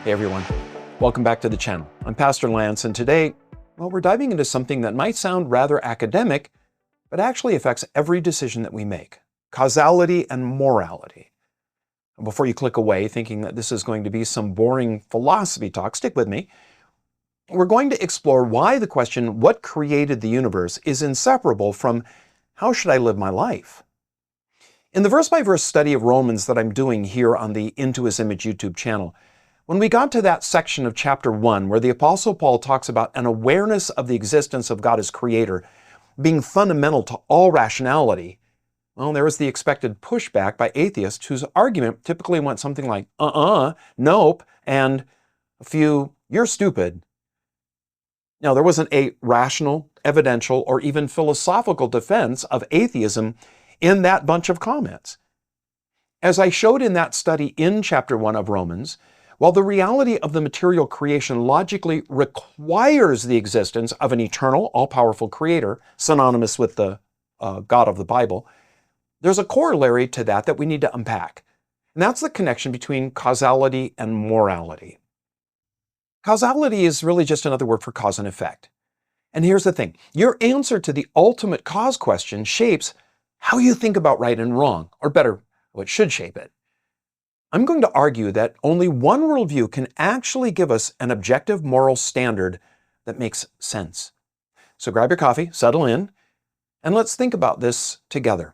Hey everyone, welcome back to the channel. I'm Pastor Lance, and today, well, we're diving into something that might sound rather academic, but actually affects every decision that we make: causality and morality. Before you click away thinking that this is going to be some boring philosophy talk, stick with me. We're going to explore why the question, what created the universe, is inseparable from how should I live my life? In the verse-by-verse study of Romans that I'm doing here on the Into His Image YouTube channel, when we got to that section of chapter 1 where the Apostle Paul talks about an awareness of the existence of God as creator being fundamental to all rationality, well, there was the expected pushback by atheists whose argument typically went something like, nope, and a few, you're stupid. Now, there wasn't a rational, evidential, or even philosophical defense of atheism in that bunch of comments. As I showed in that study in chapter 1 of Romans, while the reality of the material creation logically requires the existence of an eternal, all-powerful creator, synonymous with the God of the Bible, there's a corollary to that we need to unpack. And that's the connection between causality and morality. Causality is really just another word for cause and effect. And here's the thing. Your answer to the ultimate cause question shapes how you think about right and wrong, or better, what should shape it. I'm going to argue that only one worldview can actually give us an objective moral standard that makes sense. So grab your coffee, settle in, and let's think about this together.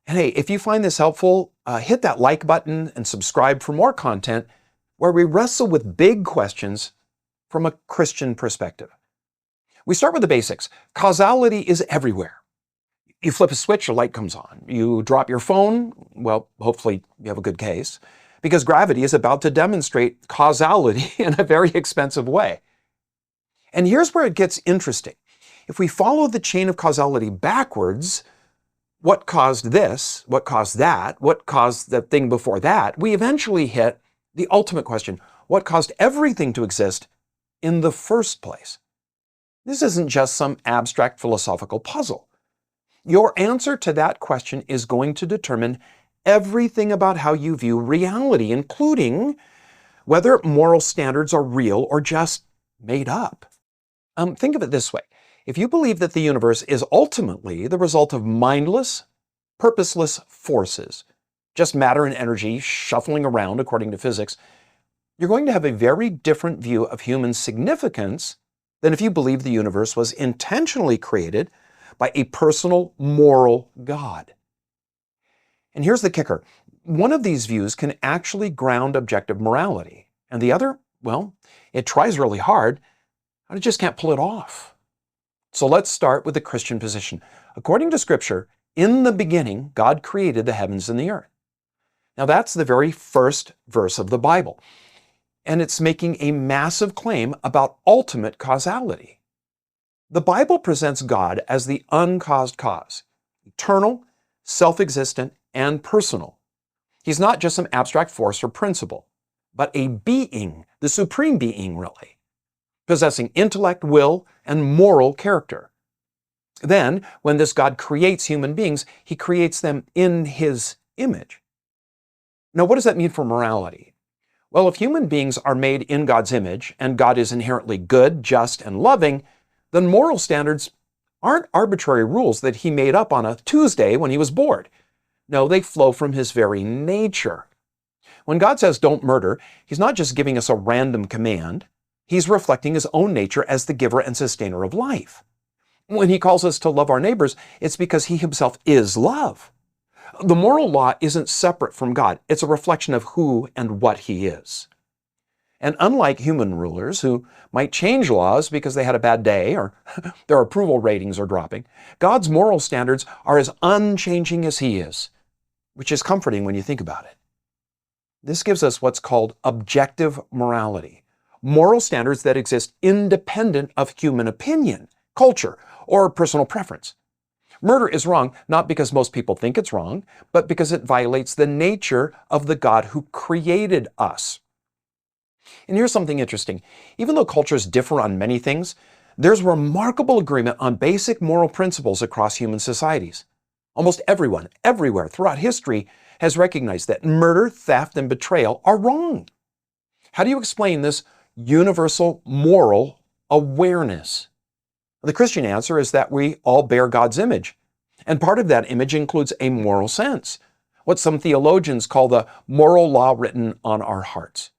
And hey, if you find this helpful, hit that like button and subscribe for more content where we wrestle with big questions from a Christian perspective. We start with the basics. Causality is everywhere. You flip a switch, a light comes on. You drop your phone, well, hopefully you have a good case, because gravity is about to demonstrate causality in a very expensive way. And here's where it gets interesting. If we follow the chain of causality backwards, what caused this, what caused that, what caused the thing before that, we eventually hit the ultimate question: what caused everything to exist in the first place? This isn't just some abstract philosophical puzzle. Your answer to that question is going to determine everything about how you view reality, including whether moral standards are real or just made up. Think of it this way. If you believe that the universe is ultimately the result of mindless, purposeless forces, just matter and energy shuffling around according to physics, you're going to have a very different view of human significance than if you believe the universe was intentionally created by a personal, moral God. And here's the kicker. One of these views can actually ground objective morality, and the other, well, it tries really hard, and it just can't pull it off. So let's start with the Christian position. According to Scripture, in the beginning, God created the heavens and the earth. Now that's the very first verse of the Bible, and it's making a massive claim about ultimate causality. The Bible presents God as the uncaused cause, eternal, self-existent, and personal. He's not just some abstract force or principle, but a being, the supreme being, really, possessing intellect, will, and moral character. Then, when this God creates human beings, he creates them in his image. Now, what does that mean for morality? Well, if human beings are made in God's image, and God is inherently good, just, and loving, then moral standards aren't arbitrary rules that he made up on a Tuesday when he was bored. No, they flow from his very nature. When God says don't murder, he's not just giving us a random command. He's reflecting his own nature as the giver and sustainer of life. When he calls us to love our neighbors, it's because he himself is love. The moral law isn't separate from God. It's a reflection of who and what he is. And unlike human rulers who might change laws because they had a bad day or their approval ratings are dropping, God's moral standards are as unchanging as he is, which is comforting when you think about it. This gives us what's called objective morality, moral standards that exist independent of human opinion, culture, or personal preference. Murder is wrong not because most people think it's wrong, but because it violates the nature of the God who created us. And here's something interesting. Even though cultures differ on many things, there's remarkable agreement on basic moral principles across human societies. Almost everyone, everywhere throughout history, has recognized that murder, theft, and betrayal are wrong. How do you explain this universal moral awareness? The Christian answer is that we all bear God's image. And part of that image includes a moral sense, what some theologians call the moral law written on our hearts.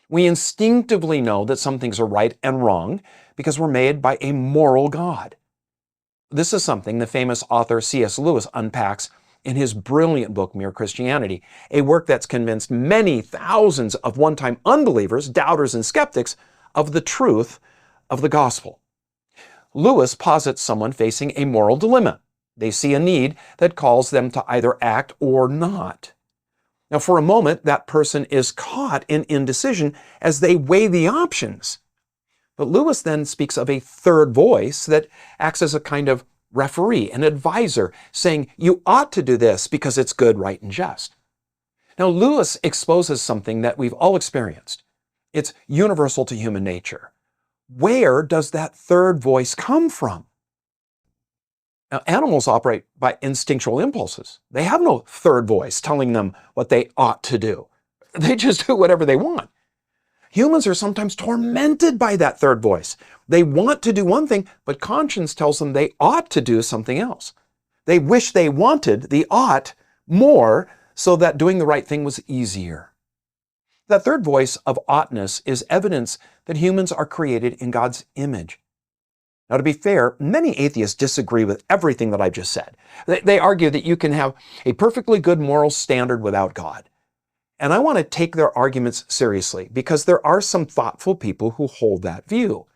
We instinctively know that some things are right and wrong because we're made by a moral God. This is something the famous author C.S. Lewis unpacks in his brilliant book, Mere Christianity, a work that's convinced many thousands of one-time unbelievers, doubters, and skeptics of the truth of the gospel. Lewis posits someone facing a moral dilemma. They see a need that calls them to either act or not. Now, for a moment, that person is caught in indecision as they weigh the options. But Lewis then speaks of a third voice that acts as a kind of referee, an advisor, saying, you ought to do this because it's good, right, and just. Now, Lewis exposes something that we've all experienced. It's universal to human nature. Where does that third voice come from? Now, animals operate by instinctual impulses. They have no third voice telling them what they ought to do. They just do whatever they want. Humans are sometimes tormented by that third voice. They want to do one thing, but conscience tells them they ought to do something else. They wish they wanted the ought more so that doing the right thing was easier. That third voice of oughtness is evidence that humans are created in God's image. Now, to be fair, many atheists disagree with everything that I've just said. They argue that you can have a perfectly good moral standard without God. And I want to take their arguments seriously because there are some thoughtful people who hold that view.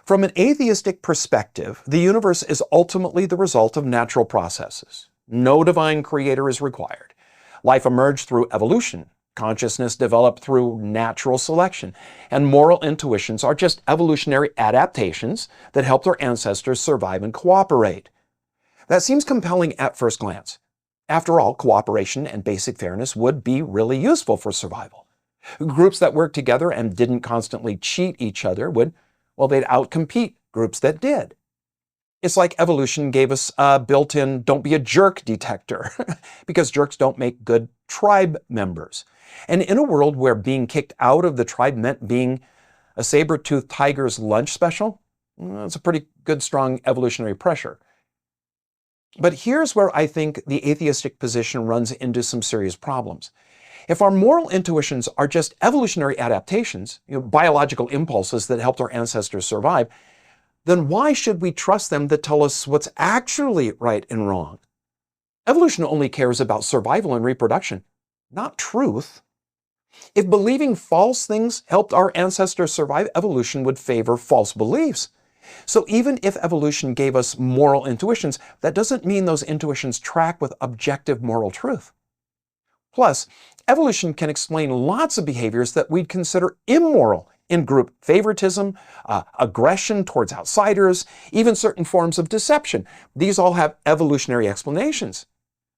From an atheistic perspective, the universe is ultimately the result of natural processes. No divine creator is required. Life emerged through evolution. Consciousness developed through natural selection, and moral intuitions are just evolutionary adaptations that helped our ancestors survive and cooperate. That seems compelling at first glance. After all, cooperation and basic fairness would be really useful for survival. Groups that worked together and didn't constantly cheat each other they'd outcompete groups that did. It's like evolution gave us a built-in don't be a jerk detector because jerks don't make good tribe members. And in a world where being kicked out of the tribe meant being a saber-toothed tiger's lunch special, that's a pretty good, strong evolutionary pressure. But here's where I think the atheistic position runs into some serious problems. If our moral intuitions are just evolutionary adaptations, biological impulses that helped our ancestors survive, then why should we trust them to tell us what's actually right and wrong? Evolution only cares about survival and reproduction, not truth. If believing false things helped our ancestors survive, evolution would favor false beliefs. So even if evolution gave us moral intuitions, that doesn't mean those intuitions track with objective moral truth. Plus, evolution can explain lots of behaviors that we'd consider immoral in group favoritism, aggression towards outsiders, even certain forms of deception. These all have evolutionary explanations.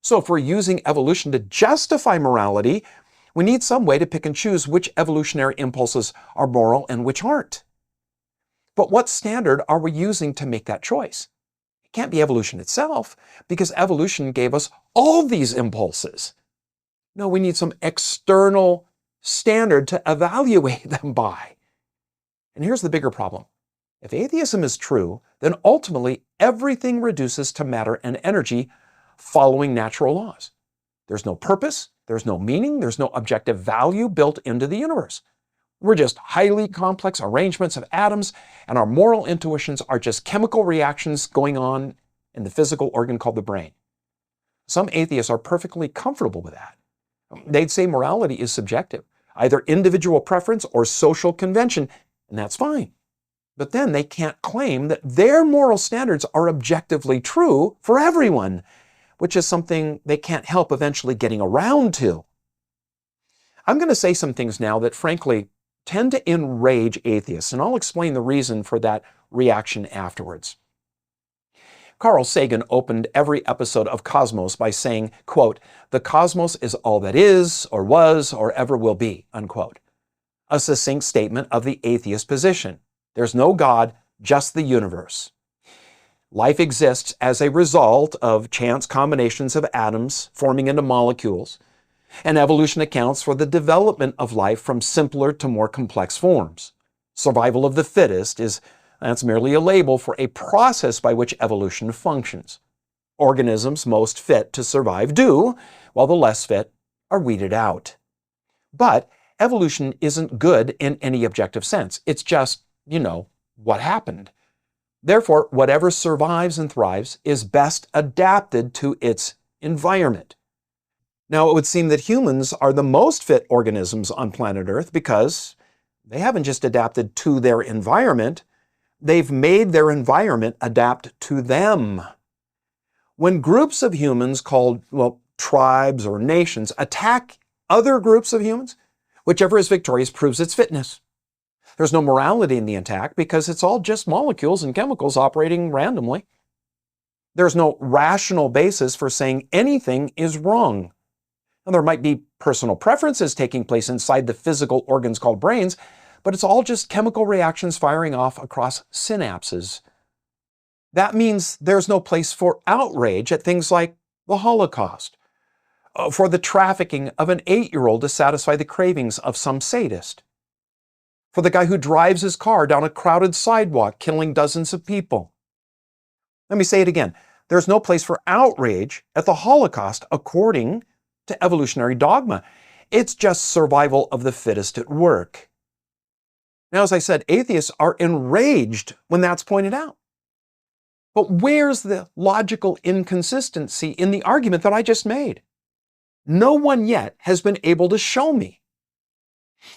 So if we're using evolution to justify morality, we need some way to pick and choose which evolutionary impulses are moral and which aren't. But what standard are we using to make that choice? It can't be evolution itself, because evolution gave us all these impulses. No, we need some external standard to evaluate them by. And here's the bigger problem. If atheism is true, then ultimately everything reduces to matter and energy following natural laws. There's no purpose, there's no meaning, there's no objective value built into the universe. We're just highly complex arrangements of atoms, and our moral intuitions are just chemical reactions going on in the physical organ called the brain. Some atheists are perfectly comfortable with that. They'd say morality is subjective, either individual preference or social convention, and that's fine. But then they can't claim that their moral standards are objectively true for everyone, which is something they can't help eventually getting around to. I'm going to say some things now that frankly tend to enrage atheists, and I'll explain the reason for that reaction afterwards. Carl Sagan opened every episode of Cosmos by saying, quote, "The cosmos is all that is, or was, or ever will be," unquote. A succinct statement of the atheist position. There's no God, just the universe. Life exists as a result of chance combinations of atoms forming into molecules. And evolution accounts for the development of life from simpler to more complex forms. Survival of the fittest that's merely a label for a process by which evolution functions. Organisms most fit to survive do, while the less fit are weeded out. But evolution isn't good in any objective sense. It's just, what happened. Therefore, whatever survives and thrives is best adapted to its environment. Now, it would seem that humans are the most fit organisms on planet Earth because they haven't just adapted to their environment, they've made their environment adapt to them. When groups of humans called, tribes or nations attack other groups of humans, whichever is victorious proves its fitness. There's no morality in the attack because it's all just molecules and chemicals operating randomly. There's no rational basis for saying anything is wrong. Now, there might be personal preferences taking place inside the physical organs called brains, but it's all just chemical reactions firing off across synapses. That means there's no place for outrage at things like the Holocaust, for the trafficking of an 8-year-old to satisfy the cravings of some sadist, for the guy who drives his car down a crowded sidewalk, killing dozens of people. Let me say it again. There's no place for outrage at the Holocaust according to evolutionary dogma. It's just survival of the fittest at work. Now, as I said, atheists are enraged when that's pointed out. But where's the logical inconsistency in the argument that I just made? No one yet has been able to show me.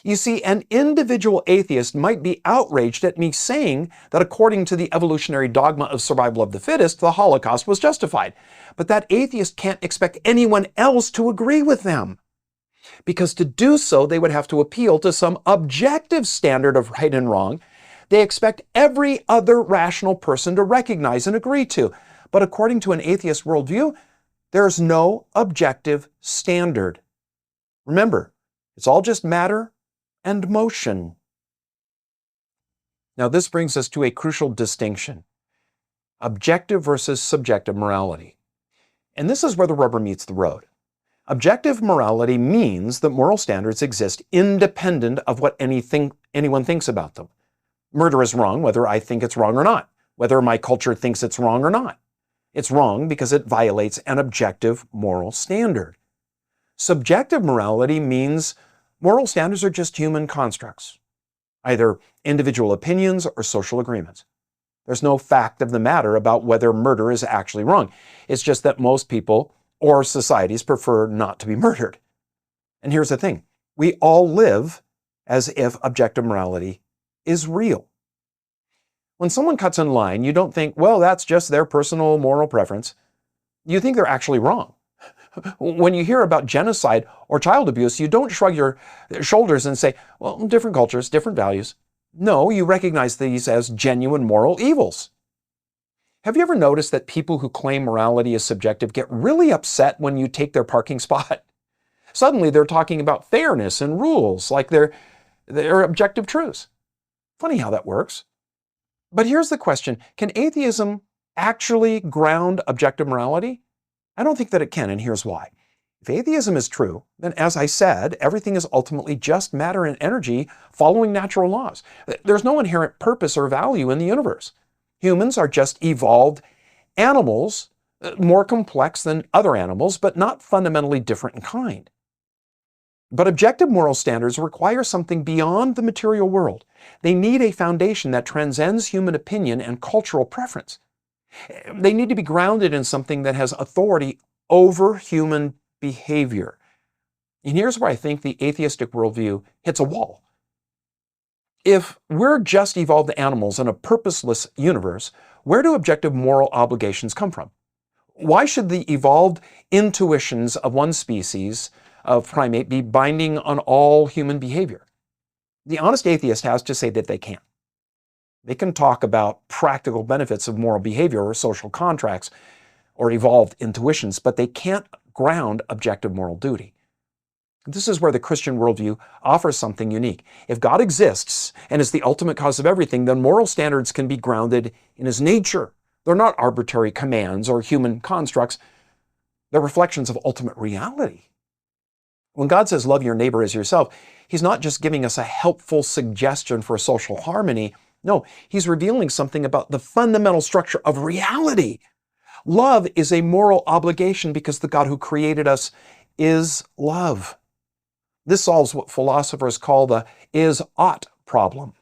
You see, an individual atheist might be outraged at me saying that according to the evolutionary dogma of survival of the fittest, the Holocaust was justified. But that atheist can't expect anyone else to agree with them. Because to do so, they would have to appeal to some objective standard of right and wrong they expect every other rational person to recognize and agree to. But according to an atheist worldview, there's no objective standard. Remember, it's all just matter and motion. Now, this brings us to a crucial distinction: objective versus subjective morality. And this is where the rubber meets the road. Objective morality means that moral standards exist independent of what anyone thinks about them. Murder is wrong whether I think it's wrong or not, whether my culture thinks it's wrong or not. It's wrong because it violates an objective moral standard. Subjective morality means moral standards are just human constructs, either individual opinions or social agreements. There's no fact of the matter about whether murder is actually wrong. It's just that most people or societies prefer not to be murdered. And here's the thing: we all live as if objective morality is real. When someone cuts in line, you don't think, well, that's just their personal moral preference. You think they're actually wrong. When you hear about genocide or child abuse, you don't shrug your shoulders and say, well, different cultures, different values. No, you recognize these as genuine moral evils. Have you ever noticed that people who claim morality is subjective get really upset when you take their parking spot? Suddenly they're talking about fairness and rules like they're objective truths. Funny how that works. But here's the question: can atheism actually ground objective morality? I don't think that it can, and here's why. If atheism is true, then as I said, everything is ultimately just matter and energy following natural laws. There's no inherent purpose or value in the universe. Humans are just evolved animals, more complex than other animals, but not fundamentally different in kind. But objective moral standards require something beyond the material world. They need a foundation that transcends human opinion and cultural preference. They need to be grounded in something that has authority over human behavior. And here's where I think the atheistic worldview hits a wall. If we're just evolved animals in a purposeless universe, where do objective moral obligations come from? Why should the evolved intuitions of one species of primate be binding on all human behavior? The honest atheist has to say that they can't. They can talk about practical benefits of moral behavior or social contracts or evolved intuitions, but they can't ground objective moral duty. This is where the Christian worldview offers something unique. If God exists and is the ultimate cause of everything, then moral standards can be grounded in His nature. They're not arbitrary commands or human constructs. They're reflections of ultimate reality. When God says love your neighbor as yourself, He's not just giving us a helpful suggestion for social harmony. No, He's revealing something about the fundamental structure of reality. Love is a moral obligation because the God who created us is love. This solves what philosophers call the is-ought problem.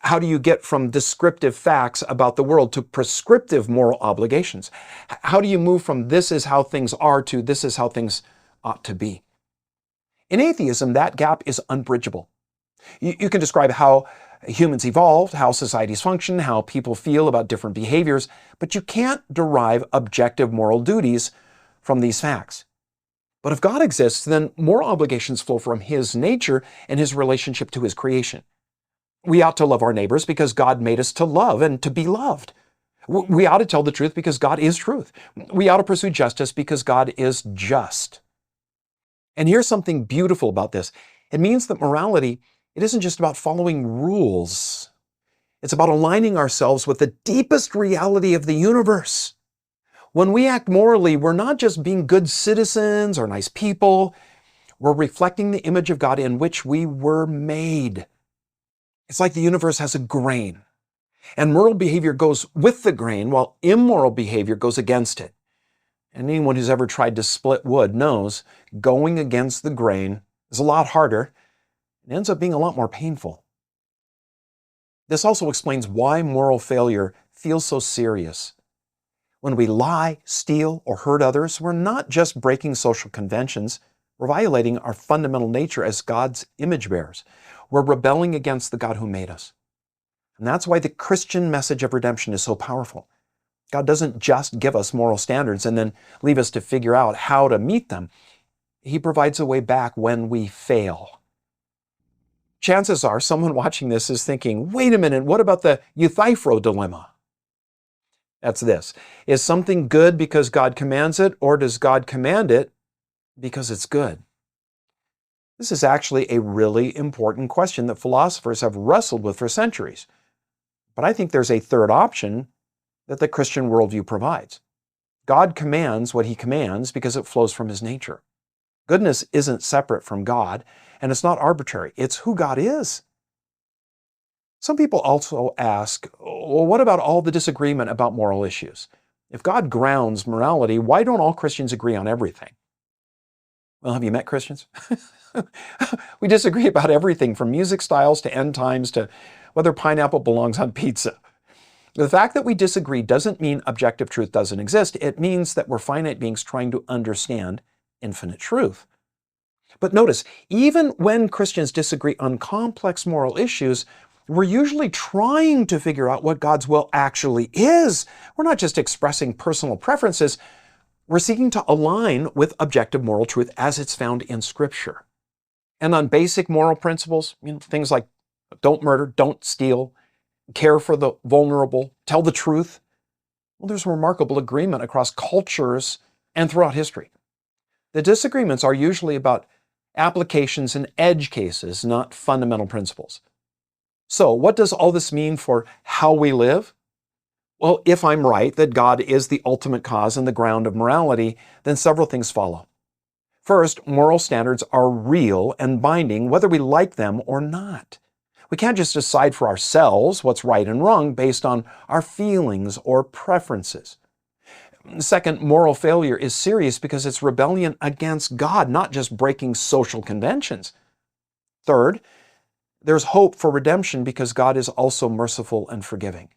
How do you get from descriptive facts about the world to prescriptive moral obligations? How do you move from this is how things are to this is how things ought to be? In atheism, that gap is unbridgeable. You can describe how humans evolved, how societies function, how people feel about different behaviors, but you can't derive objective moral duties from these facts. But if God exists, then moral obligations flow from His nature and His relationship to His creation. We ought to love our neighbors because God made us to love and to be loved. We ought to tell the truth because God is truth. We ought to pursue justice because God is just. And here's something beautiful about this. It means that morality, it isn't just about following rules. It's about aligning ourselves with the deepest reality of the universe. When we act morally, we're not just being good citizens or nice people. We're reflecting the image of God in which we were made. It's like the universe has a grain, and moral behavior goes with the grain while immoral behavior goes against it. And anyone who's ever tried to split wood knows going against the grain is a lot harder and ends up being a lot more painful. This also explains why moral failure feels so serious. When we lie, steal, or hurt others, we're not just breaking social conventions, we're violating our fundamental nature as God's image bearers. We're rebelling against the God who made us. And that's why the Christian message of redemption is so powerful. God doesn't just give us moral standards and then leave us to figure out how to meet them. He provides a way back when we fail. Chances are someone watching this is thinking, wait a minute, what about the Uifro Dilemma? That's this. Is something good because God commands it, or does God command it because it's good? This is actually a really important question that philosophers have wrestled with for centuries. But I think there's a third option that the Christian worldview provides. God commands what He commands because it flows from His nature. Goodness isn't separate from God, and it's not arbitrary. It's who God is. Some people also ask, well, what about all the disagreement about moral issues? If God grounds morality, why don't all Christians agree on everything? Well, have you met Christians? We disagree about everything from music styles to end times to whether pineapple belongs on pizza. The fact that we disagree doesn't mean objective truth doesn't exist. It means that we're finite beings trying to understand infinite truth. But notice, even when Christians disagree on complex moral issues, we're usually trying to figure out what God's will actually is. We're not just expressing personal preferences. We're seeking to align with objective moral truth as it's found in Scripture. And on basic moral principles, things like don't murder, don't steal, care for the vulnerable, tell the truth, well, there's remarkable agreement across cultures and throughout history. The disagreements are usually about applications in edge cases, not fundamental principles. So, what does all this mean for how we live? Well, if I'm right that God is the ultimate cause and the ground of morality, then several things follow. First, moral standards are real and binding whether we like them or not. We can't just decide for ourselves what's right and wrong based on our feelings or preferences. Second, moral failure is serious because it's rebellion against God, not just breaking social conventions. Third, there's hope for redemption because God is also merciful and forgiving.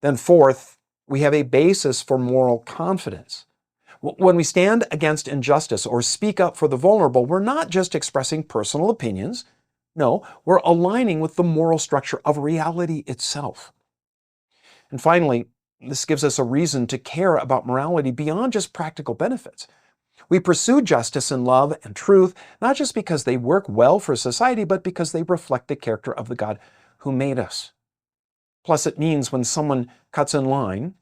Then fourth, we have a basis for moral confidence. When we stand against injustice or speak up for the vulnerable, we're not just expressing personal opinions. No, we're aligning with the moral structure of reality itself. And finally, this gives us a reason to care about morality beyond just practical benefits. We pursue justice and love and truth, not just because they work well for society, but because they reflect the character of the God who made us. Plus, it means when someone cuts in line,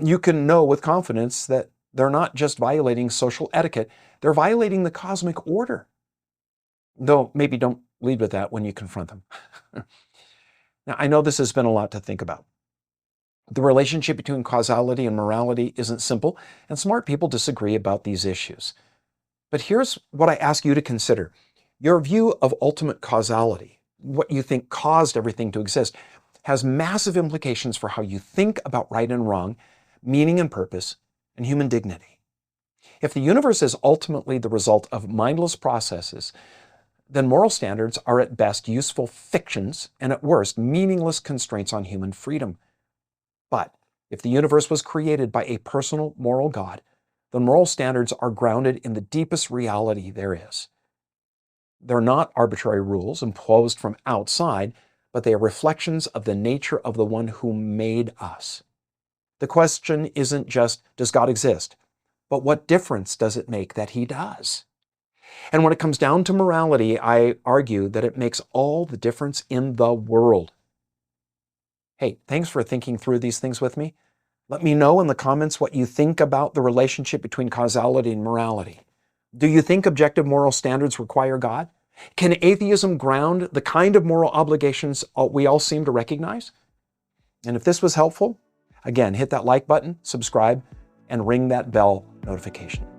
you can know with confidence that they're not just violating social etiquette, they're violating the cosmic order. Though maybe don't lead with that when you confront them. Now, I know this has been a lot to think about. The relationship between causality and morality isn't simple, and smart people disagree about these issues. But here's what I ask you to consider. Your view of ultimate causality, what you think caused everything to exist, has massive implications for how you think about right and wrong, meaning and purpose, and human dignity. If the universe is ultimately the result of mindless processes, then moral standards are at best useful fictions and at worst meaningless constraints on human freedom. But if the universe was created by a personal moral God, then moral standards are grounded in the deepest reality there is. They're not arbitrary rules imposed from outside, but they are reflections of the nature of the one who made us. The question isn't just, does God exist? But what difference does it make that he does? And when it comes down to morality, I argue that it makes all the difference in the world. Hey, thanks for thinking through these things with me. Let me know in the comments what you think about the relationship between causality and morality. Do you think objective moral standards require God? Can atheism ground the kind of moral obligations we all seem to recognize? And if this was helpful, again, hit that like button, subscribe, and ring that bell notification.